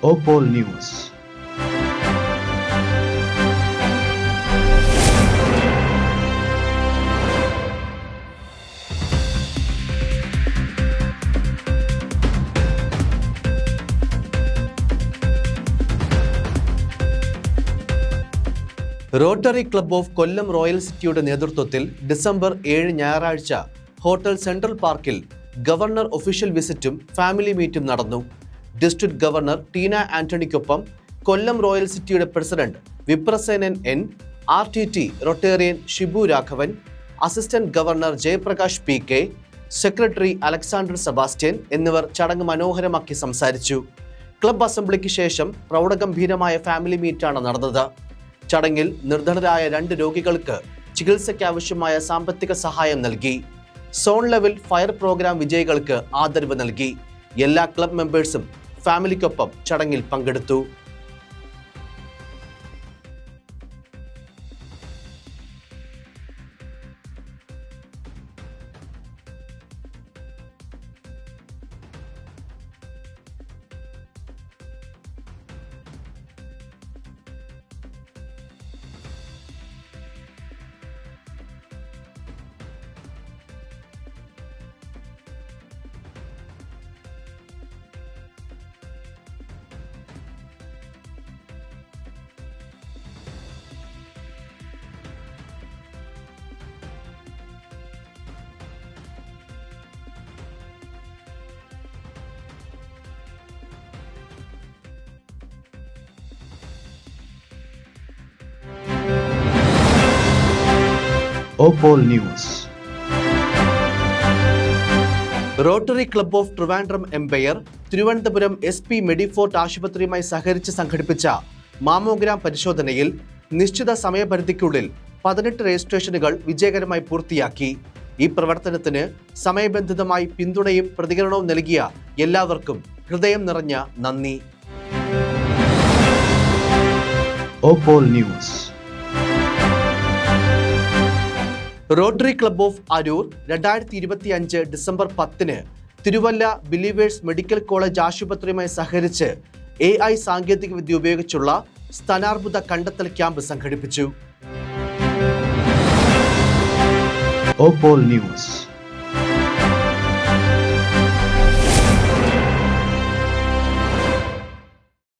Opal News. Rotary club of Kollam royal സിറ്റിയുടെ നേതൃത്വത്തിൽ December 7 ഞായറാഴ്ച ഹോട്ടൽ സെൻട്രൽ പാർക്കിൽ ഗവർണർ ഒഫീഷ്യൽ വിസിറ്റും ഫാമിലി മീറ്റും നടന്നു. ഡിസ്ട്രിക്ട് ഗവർണർ ടീന ആന്റണിക്കൊപ്പം കൊല്ലം റോയൽ സിറ്റിയുടെ president Viprasenan N, RTT rotarian Shibu Raghavan, assistant governor Jayaprakash PK, secretary Alexander Sebastian എന്നിവർ ചടങ്ങ് മനോഹരമാക്കി സംസാരിച്ചു. ക്ലബ് അസംബ്ലിക്ക് ശേഷം പ്രൗഢഗംഭീരമായ ഫാമിലി മീറ്റാണ് നടന്നത്. ചടങ്ങിൽ നിർധനരായ 2 രോഗികൾക്ക് ചികിത്സയ്ക്കാവശ്യമായ സാമ്പത്തിക സഹായം നൽകി. സോൺ ലെവൽ ഫയർ പ്രോഗ്രാം വിജയികൾക്ക് ആദരവ് നൽകി. എല്ലാ ക്ലബ് മെമ്പേഴ്സും ഫാമിലിക്കൊപ്പം ചടങ്ങിൽ പങ്കെടുത്തു. Opal News. Rotary club of Trivandrum empire Thiruvananthapuram SP Medifort ആശുപത്രിയുമായി സഹകരിച്ച് സംഘടിപ്പിച്ച മാമോഗ്രാം പരിശോധനയിൽ നിശ്ചിത സമയപരിധിക്കുള്ളിൽ 18 രജിസ്ട്രേഷനുകൾ വിജയകരമായി പൂർത്തിയാക്കി. ഈ പ്രവർത്തനത്തിന് സമയബന്ധിതമായി പിന്തുണയും പ്രതികരണവും നൽകിയ എല്ലാവർക്കും ഹൃദയം നിറഞ്ഞ നന്ദി. Opal News. Rotary club of Aroor 2025 December 10 Thiruvalla believers medical college ആശുപത്രിയുമായി സഹകരിച്ച് AI സാങ്കേതികവിദ്യ ഉപയോഗിച്ചുള്ള സ്തനാർബുദ കണ്ടെത്തൽ ക്യാമ്പ് സംഘടിപ്പിച്ചു. Opal News.